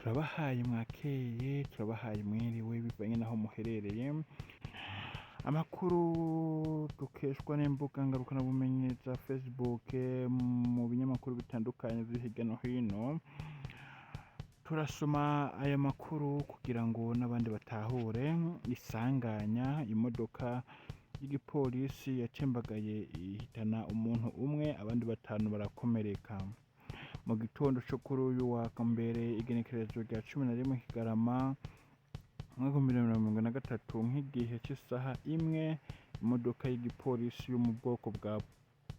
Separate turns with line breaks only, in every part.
turabahaye mwakeye, turabahaye mwiriwe bivanye naho muherereye. Amakuru dukeshwa n'imbuga ngurukanabumenyi za Facebook, mu binyamakuru bitandukanye biri hirya no hino. Turasoma aya makuru kugira ngo n'abandi batahure isanganya imodoka y'igipolisi yatembagaye ihitana umuntu umwe, abandi batanu barakomereka. Mu gitondo cyo kuri uyu wa mbere igenekerezo rya 11 Kigarama mwaka 2023 nk'igihe cy'isaha imwe, imodoka y'igipolisi yo mu bwoko bwa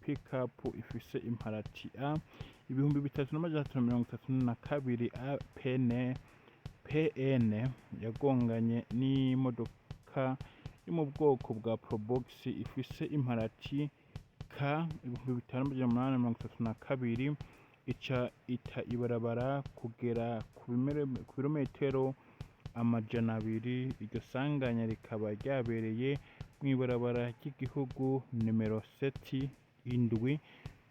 pick-up ifise imparati A 3332 PN yagonganye n'imodoka yo mu bwoko bwa Probox ifise imparati K 5832 ica ita ibarabara kugera ku birometero 200. Iryo sanganya rikaba ryabereye mw'ibarabara ry'igihugu nimero 7 indwi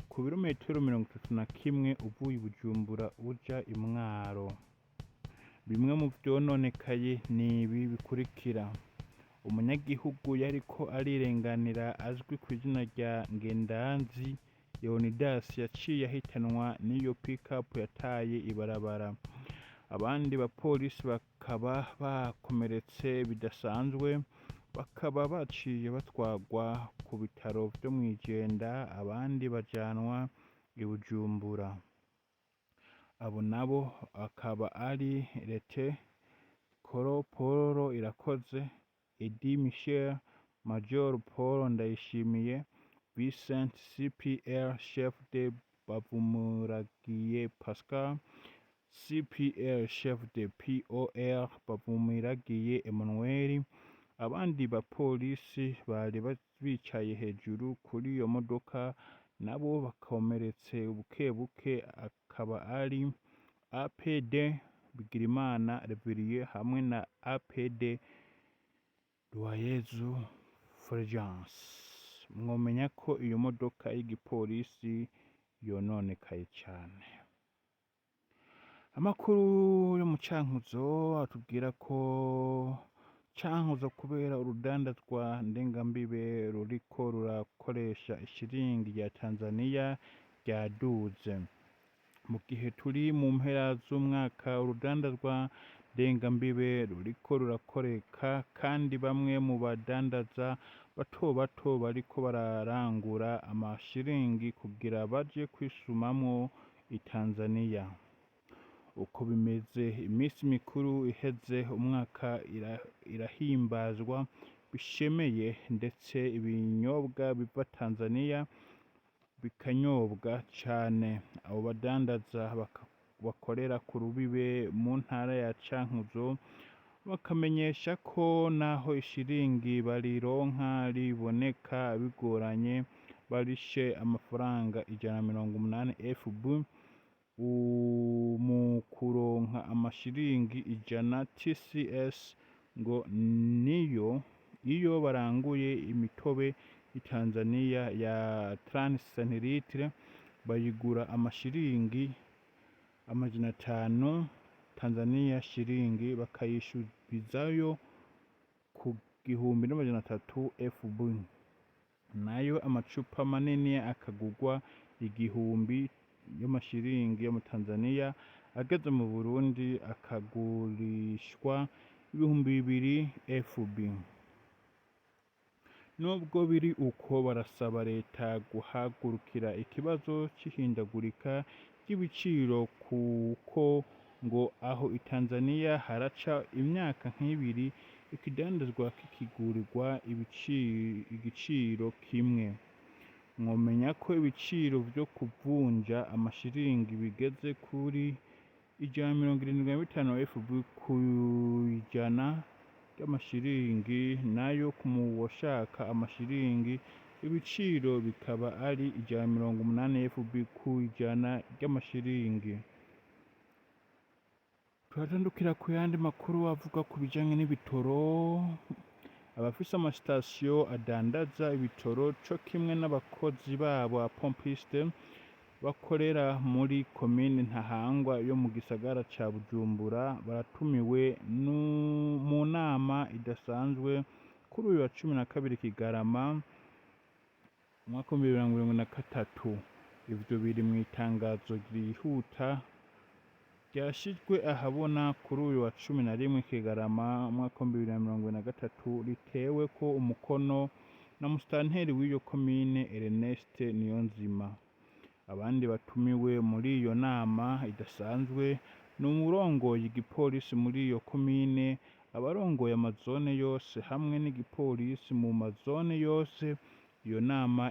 ku birometero 31 uvuye Bujumbura uja Imwaro. Bimwe mu vyononekaye ni ibi bikurikira: umunyagihugu yariko arirenganira azwi ku izina rya Ngendanzi Leonidas yaciye ahitanwa n'iyo pick-up yataye ibarabara. Abandi bapolisi bakaba bakomeretse bidasanzwe, bakaba baciye batwagwa ku bitaro vyo mw'Ijenda, abandi bajanwa i Bujumbura. Abo nabo akaba ari Lete Koro Paul Irakoze, Edi Michel, Major Paul Ndayishimiye, Vincent CPR Chef de Bavumuragiye Pascal, CPR Chef de POR Bavumuragiye Emmanuel. Abandi bapolisi bari bicaye hejuru kuri iyo modoka nabo bakomeretse buke akaba ari APD Bigirimana Reveriye hamwe na APD Duwayezu Fulgence. Mwomenya ko iyo modoka y'igipolisi yononekaye cyane. Amakuru yo mu Cankuzo atubwira ko Cankuzo kubera urudandazwa ndengambibe ruriko rurakoresha ishiringi rya Tanzania ryaduze. Mu gihe turi mu mpera z'umwaka, urudandazwa ndengambibe ruriko rurakoreka kandi bamwe mu badandaza bato bariko bararangura amashiringi kugira baje kwisumamwo i Tanzania. Uko bimeze iminsi mikuru iheze umwaka irahimbazwa bishemeye, ndetse ibinyobwa biva Tanzania bikanyobwa cane. Abo badandaza bakorera ku rubibe mu ntara ya Cankuzo bakamenyesha ko naho ishiringi barironka riboneka bigoranye, barishe amafaranga 180 FB mu kuronka amashiringi 100 TCS, ngo niyo iyo baranguye imitobe i Tanzania ya 30 centilitre bayigura amashiringi 500 Tanzania shiringi, bakayishubizayo ku 1300 FB. Nayo amacupa manini akagugwa 1000 y'amashiringi yo mu Tanzania, ageze mu Burundi akagurishwa 2000 FB. Nubwo biri uko, barasaba leta guhagurukira ikibazo c'ihindagurika ry'ibiciro, kuko ngo aho i Tanzania haraca imyaka nk'ibiri ikidandazwa kikigurirwa igiciro kimwe. Mwomenya ko ibiciro vyo kuvunja amashiringi bigeze kuri 175 FB ku ijana ry'amashiringi, nayo ku muwashaka amashiringi ibiciro bikaba ari 180 FB ku ijana ry'amashiringi. Turatandukira ku yandi makuru avuga ku bijanye n'ibitoro. Abafise amasitasiyo adandaza ibitoro co kimwe n'abakozi babo pompistes bakorera muri komine Ntahangwa yo mu gisagara ca Bujumbura baratumiwe mu nama idasanzwe kuri uyu wa 12 Kigarama umwaka wa 2023. Ivyo biri mw'itangazo ryihuta ryashizwe ahabona kuri uyu wa 11 Kigarama umwaka wa 2023, riteweko umukono na Musitanteri w'iyo komine Ernest Niyonzima. Abandi batumiwe muri iyo nama idasanzwe ni umurongoye igipolisi muri iyo komine, abarongoye amazone yose hamwe n'igipolisi mu mazone yose. Iyo nama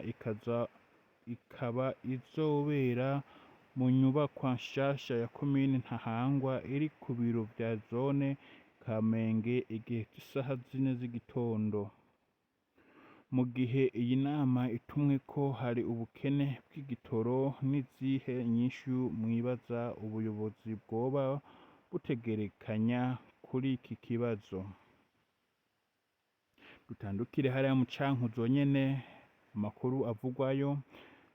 ikaba izobera mu nyubakwa nshasha ya komine Ntahangwa iri ku biro vya zone Kamenge igihe cy'isaha 4 z'igitondo. Mu gihe iyi nama itumweko hari ubukene bw'igitoro, n'izihe nyishu mwibaza ubuyobozi bwoba butegerekanya kuri iki kibazo? Dutandukire hariya mu Cankuzo nyene, amakuru avugwayo.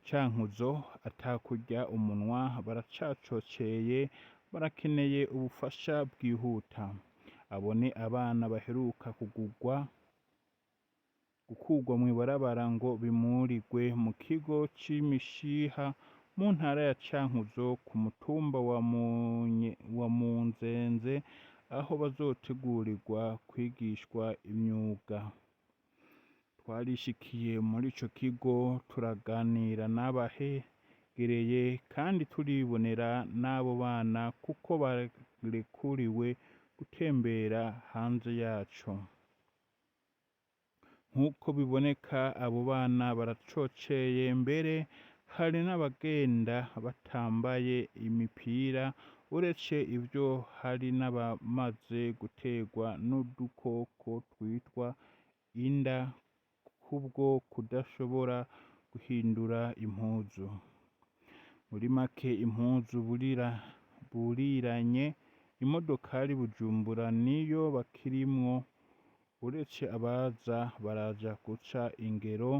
Cankuzo atakurya umunwa, baracacoceye, barakeneye ubufasha bwihuta. Abone abana baheruka gukurwa mw'ibarabara ngo bimurirwe mu kigo c'Imishiha mu ntara ya Cankuzo ku mutumba wa Munzenze, aho bazotegurirwa kwigishwa imyuga. Twarishikiye muri ico kigo turaganira n'abahegereye kandi turibonera n'abo bana kuko barekuriwe gutembera hanze yaco. Nk'uko biboneka abo bana baracoceye, mbere hari n'abagenda batambaye imipira. Uretse ivyo hari n'abamaze guterwa n'udukoko twitwa inda kubwo kudashobora guhindura impuzu. Muri make impuzu buriranye imodokari Bujumbura niyo bakirimwo. Uretse abaza baraja guca ingero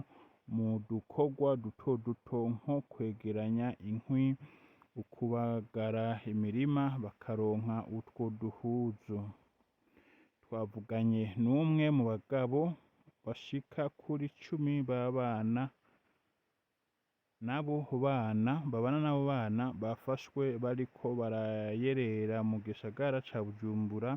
mu dukorwa duto duto nko kwegeranya inkwi, ukubagara imirima bakaronka utwo duhuzu. Twavuganye n'umwe mu bagabo bashika kuri 10 babana n'abo bana bafashwe bariko barayerera mu gisagara ca Bujumbura.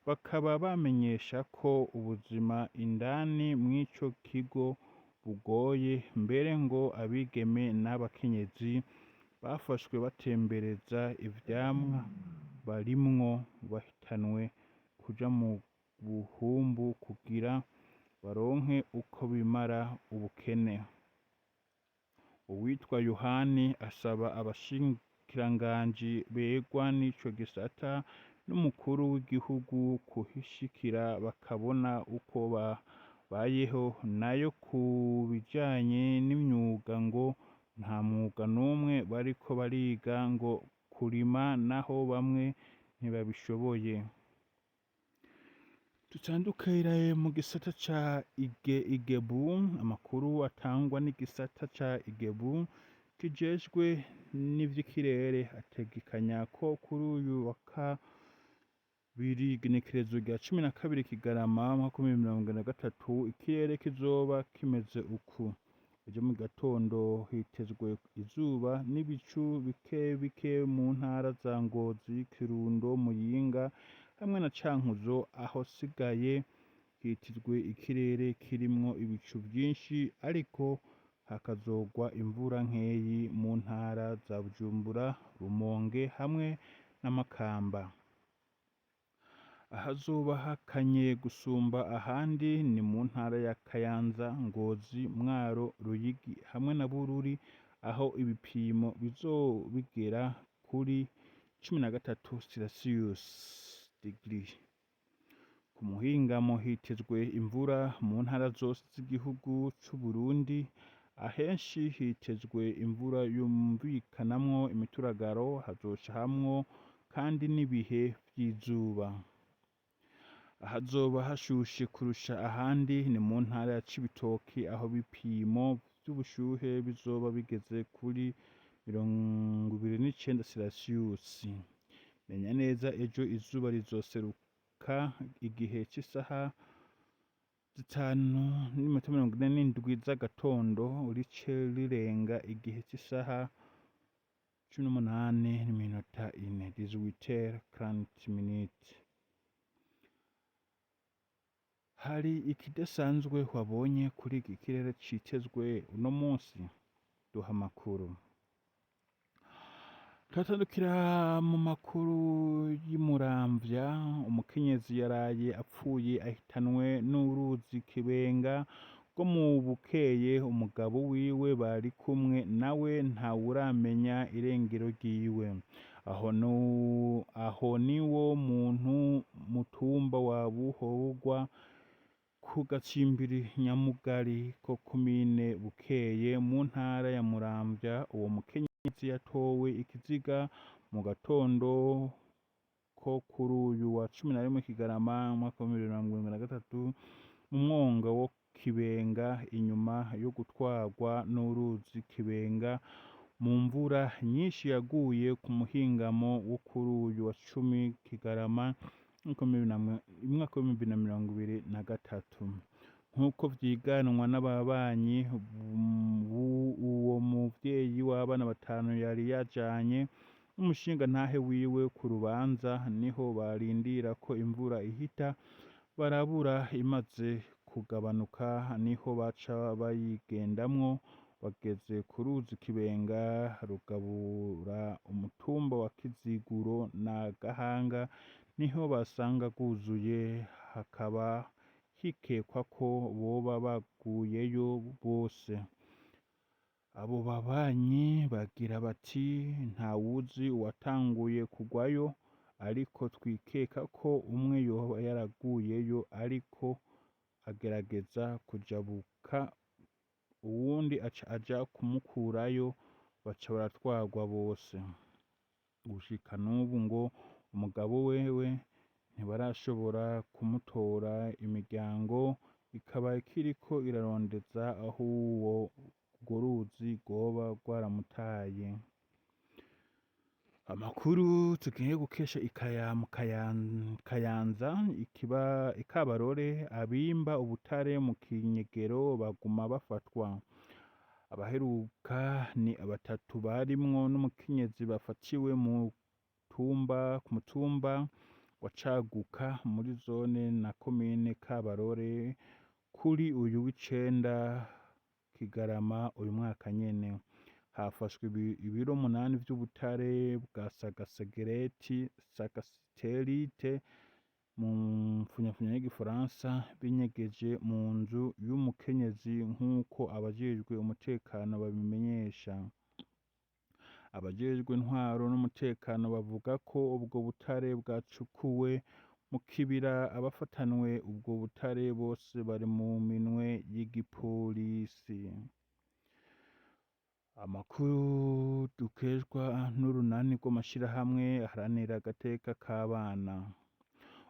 Bakaba bamenyesha ko ubuzima indani mw'ico kigo bugoye, mbere ngo abigeme n'abakenyezi bafashwe batembereza ivyamwa barimwo bahitanwe kuja mu buhumbu kugira baronke uko bimara ubukene. Uwitwa Yohani asaba abashikiranganji begwa n'ico gisata n'umukuru w'igihugu kuhishikira bakabona uko bayeho. Nayo ku bijanye n'imyuga ngo nta mwuga n'umwe bariko bariga, ngo kurima naho bamwe ntibabishoboye. Dutandukire mu gisata ca Igebu. Amakuru atangwa n'igisata ca Igebu kijejwe n'ivy'ikirere ategekanya ko kuri uyu wa kabiri igenekerezo rya 12 Kigarama 2023 ikirere kizoba kimeze uku: ejo mu gatondo hitezwe izuba n'ibicu bike bike mu ntara za Ngozi, Kirundo, Muyinga hamwe na Cankuzo. Aho sigaye hitezwe ikirere kirimwo ibicu vyinshi, ariko hakazogwa imvura nkeyi mu ntara za Bujumbura, Rumonge hamwe na Makamba. Ahazoba hakanye gusumba ahandi ni mu ntara ya Kayanza, Ngozi, Mwaro, Ruyigi hamwe na Bururi, aho ibipimo bizobigera kuri 13 degree. Ku muhingamo hitezwe imvura mu ntara zose z'igihugu c'u Burundi. Ahenshi hitezwe imvura yumvikanamwo imituragaro, hazoca hamwo kandi n'ibihe vy'izuba. Ahazoba hashushe kurusha ahandi ni mu ntara ya Cibitoki, aho ibipimo vy'ubushuhe bizoba bigeze kuri -29°C. Menya neza ejo izuba rizoseruka igihe c'isaha 5:47 z'agatondo rice rirenga igihe c'isaha 18:04 18h40. Hari ikidasanzwe wabonye kuri iki kirere citezwe uno munsi? Duha amakuru. Turatandukira mu makuru y'Imuramvya. Umukenyezi yaraye apfuye ahitanwe n'uruzi Kibenga rwo mu Bukeye. Umugabo wiwe bari kumwe nawe ntawuramenya irengero ryiwe. Aho ni wo muntu mutumba wa Buhogwa ku gacimbiri Nyamugari ko komine Bukeye mu ntara ya Muramvya. Uwo mukenyezi yatowe ikiziga mu gatondo ko kuri uyu wa 11 Kigarama 2023 mu mwonga wo Kibenga, inyuma yo gutwarwa n'uruzi Kibenga mu mvura nyinshi yaguye ku muhingamo wo kuri uyu wa 10 Kigarama 2023. Nk'uko vyiganwa n'ababanyi, uwo muvyeyi w'abana 5 yari yajanye n'umushingantahe wiwe ku rubanza, niho barindira ko imvura ihita barabura. Imaze kugabanuka niho baca bayigendamwo. Bageze ku ruzi Kibenga rugabura umutumba wa Kiziguro na Gahanga, niho basanga rwuzuye. Hakaba hikekwa ko boba baguyeyo bose. Abo babanyi bagira bati ntawuzi uwatanguye kugwayo, ariko twikeka ko umwe yoba yaraguyeyo ariko agerageza kujabuka, uwundi aca aja kumukurayo, baca baratwarwa bose. Gushika n'ubu ngo umugabo wewe ntibarashobora kumutora. Imiryango ikaba ikiriko irarondeza aho urwo ruzi rwoba rwaramutaye. Amakuru tugiye gukesha mu Kayanza, Ikabarore, abimba ubutare mu kinyegero baguma bafatwa. Abaheruka ni 3 barimwo n'umukenyezi bafatiwe ku mutumba wa Caguka muri zone na komine Kabarore kuri uyu w'9 Kigarama uyu mwaka nyene. Hafashwe ibiro 8 vy'ubutare bwa sagasiterite mu mfunyafunya y'igifaransa binyegeje mu nzu y'umukenyezi, nk'uko abajejwe umutekano babimenyesha. Abajejwe intwaro n'umutekano bavuga ko ubwo butare bwacukuwe mu kibira. Abafatanwe ubwo butare bose bari mu minwe y'igipolisi. Amakuru dukeshwa n'urunani rw'amashirahamwe aharanira agateka k'abana.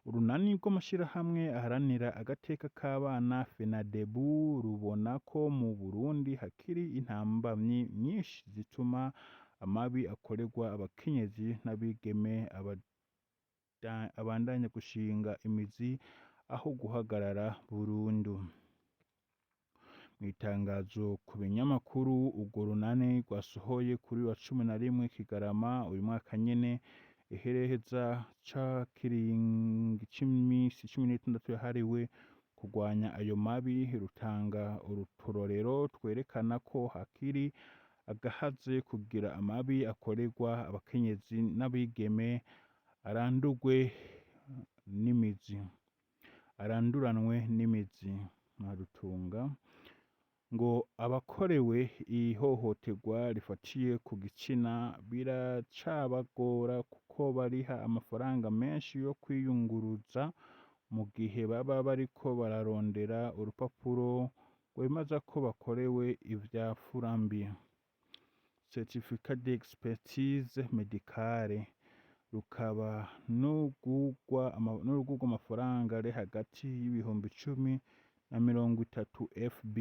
Urunani rw'amashirahamwe aharanira agateka k'abana FENADEBU rubona ko mu Burundi hakiri intambamyi nyinshi zituma amabi akorerwa abakenyezi n'abigeme abandanya gushinga imizi aho guhagarara burundu. Mw'itangazo ku binyamakuru urwo runani rwasohoye kuri wa 11 Kigarama uyu mwaka nyene, ihereheza ca kiringi c'imisi 16 yahariwe kurwanya ayo mabi, rutanga uturorero twerekana ko hakiri agahaze kugira amabi akorerwa abakenyezi n'abigeme aranduranwe n'imizi. Nkarutunga ngo abakorewe ihohoterwa rifatiye ku gitsina biracabagora kuko bariha amafaranga menshi yo kwiyunguruza mu gihe baba bariko bararondera urupapuro rwemeza ko bakorewe ivya furambi, certificat d'expertise médicale. Rukaba n'urugurwa amafaranga ari hagati y'ibihumbi 10 na 30 FB.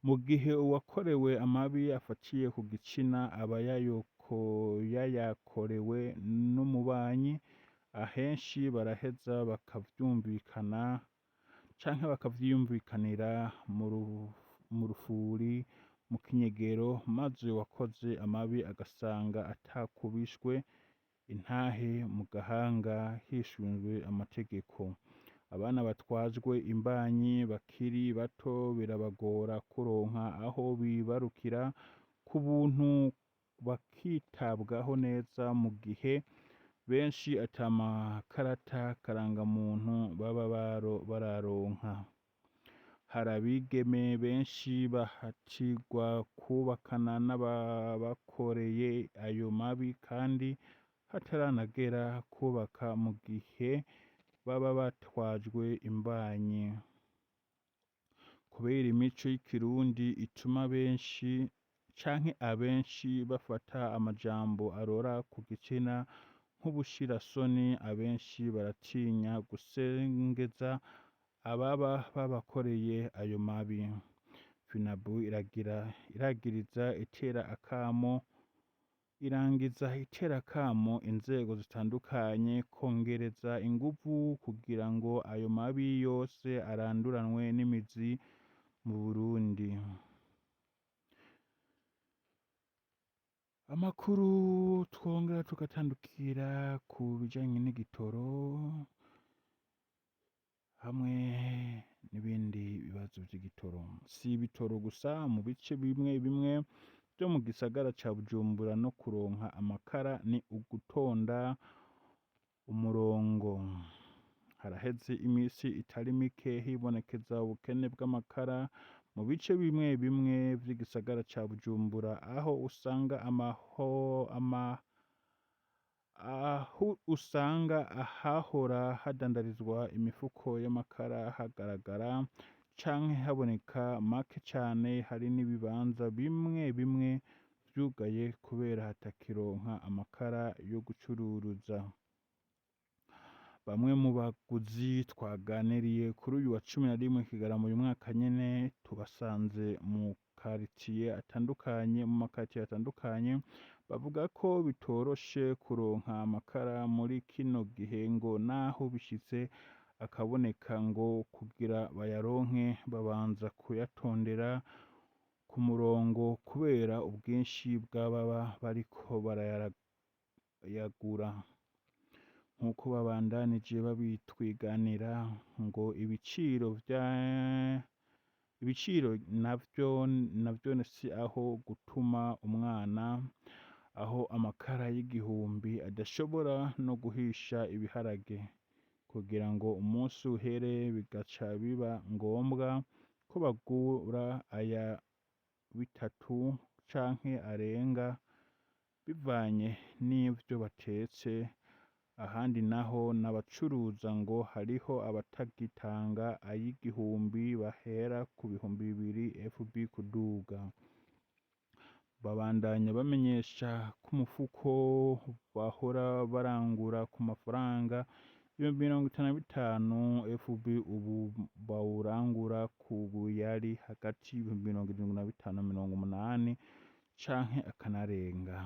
mu gihe uwakorewe amabi afatiye ku gitsina aba yayakorewe n'umubanyi, ahenshi baraheza bakavyumvikana canke bakavyiyumvikanira mu rufuri, mu kinyegero, maze uwakoze amabi agasanga atakubishwe intahe mu gahanga hisunzwe amategeko. Abana batwajwe imbanyi bakiri bato birabagora kuronka aho bibarukira ku buntu bakitabwaho neza, mu gihe benshi ata makarata karangamuntu baba bararonka. Hari abigeme benshi bahatirwa kubakana n'ababakoreye ayo mabi kandi hataranagera kubaka mu gihe baba batwajwe imbanyi. Kubera imico y'ikirundi ituma abenshi bafata amajambo arora ku gitsina nk'ubushirasoni, abenshi baratinya gusengeza ababa babakoreye ayo mabi. FENABU irangiza itera akamo inzego zitandukanye kongereza inguvu kugira ngo ayo mabi yose aranduranwe n'imizi mu Burundi. Amakuru twongera tugatandukira ku bijanye n'igitoro hamwe n'ibindi bibazo vy'igitoro. Si ibitoro gusa, mu bice bimwe bimwe vyo mu gisagara ca Bujumbura no kuronka amakara ni ugutonda umurongo. Haraheze imisi itari mike hibonekeza ubukene bw'amakara mu bice bimwe bimwe vy'igisagara ca Bujumbura, aho usanga ahahora hadandarizwa imifuko y'amakara hagaragara canke haboneka make cane. Hari n'ibibanza bimwe bimwe vyugaye kubera hatakironka amakara yo gucururuza. Bamwe mu baguzi twaganiriye kuri uyu wa 11 Kigarama uyu mwaka nyene, tubasanze mu makaritiye atandukanye, bavuga ko bitoroshe kuronka amakara muri kino gihe, ngo naho bishitse akaboneka ngo kugira bayaronke babanza kuyatondera ku murongo kubera ubwinshi bw'ababa bariko barayagura. Nk'uko babandanije babitwiganira, ngo ibiciro navyo si aho gutuma umwana, aho amakara y'igihumbi adashobora no guhisha ibiharage. Kugira ngo umunsi uhere bigaca biba ngombwa ko bagura aya bitatu canke arenga bivanye n'ivyo batetse. Ahandi naho n'abacuruza ngo hariho abatagitanga ay'igihumbi, bahera ku bihumbi 2000 FB kuduga. Babandanya bamenyesha ko umufuko bahora barangura ku mafaranga 55,000 FB ubu bawurangura ku yari hagati y'75-80 canke akanarenga.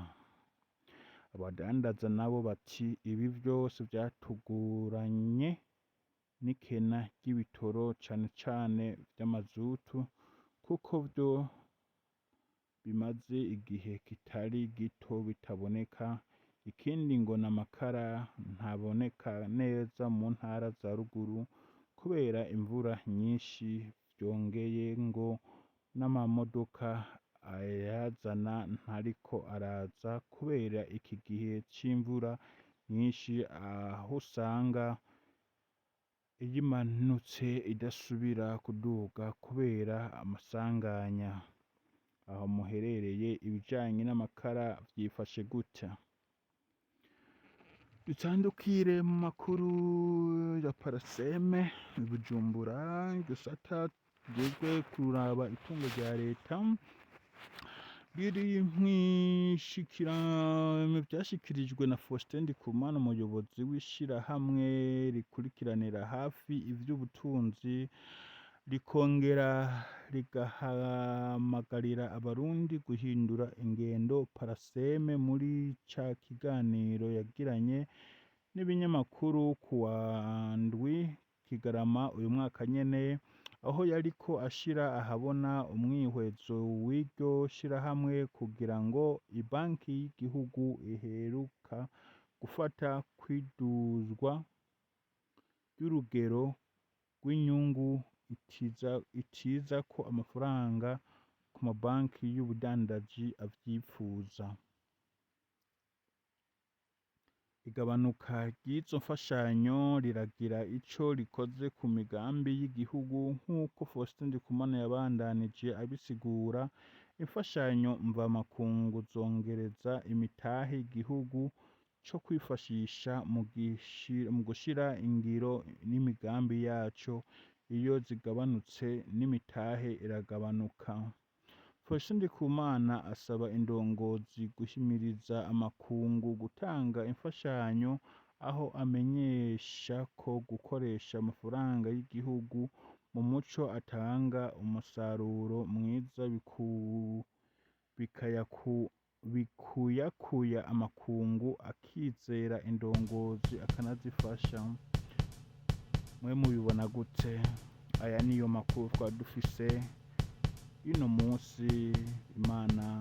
Abadandaza nabo bati ibi vyose vyatuguranye n'ikena ry'ibitoro cane cane vy'amazutu, kuko vyo bimaze igihe kitari gito bitaboneka. Ikindi ngo n'amakara ntaboneka neza mu ntara za ruguru kubera imvura nyinshi, vyongeye ngo n'amamodoka ayazana ntariko araza kubera iki gihe c'imvura nyinshi, aho usanga iyimanutse idasubira kuduga kubera amasanganya. Aho muherereye ibijanye n'amakara vyifashe gutya? Dutandukire mu makuru ya paraseme i Bujumbura, igisata kijejwe kuraba itungo rya leta, biri vyashikirijwe na Faustin Ndikumana, umuyobozi w'ishirahamwe rikurikiranira hafi ivy'ubutunzi rikongera rigahamagarira abarundi guhindura ingendo. Paraseme muri ca kiganiro yagiranye n'ibinyamakuru kuwa ndwi Kigarama uyu mwaka nyene, aho yariko ashira ahabona umwihwezo w'iryo shirahamwe kugira ngo ibanki y'igihugu iheruka gufata kwiduzwa ry'urugero rw'inyungu iciza ko amafaranga ku mabanki y'ubudandaji avyipfuza. Igabanuka ry'izo mfashanyo riragira ico rikoze ku migambi y'igihugu nk'uko Faustin Ndikumana yabandanije abisigura. Imfashanyo mvamakungu zongereza imitahe igihugu co kwifashisha mu gushira ingiro n'imigambi yaco. Iyo zigabanutse n'imitahe iragabanuka. Faustin Ndikumana asaba indongozi guhimiriza amakungu gutanga imfashanyo, aho amenyesha ko gukoresha amafaranga y'igihugu mu muco atanga umusaruro mwiza bikuyakuya amakungu akizera indongozi akanazifasha. Mwe mubibona gute? Aya niyo makuru twari dufise uno munsi. Imana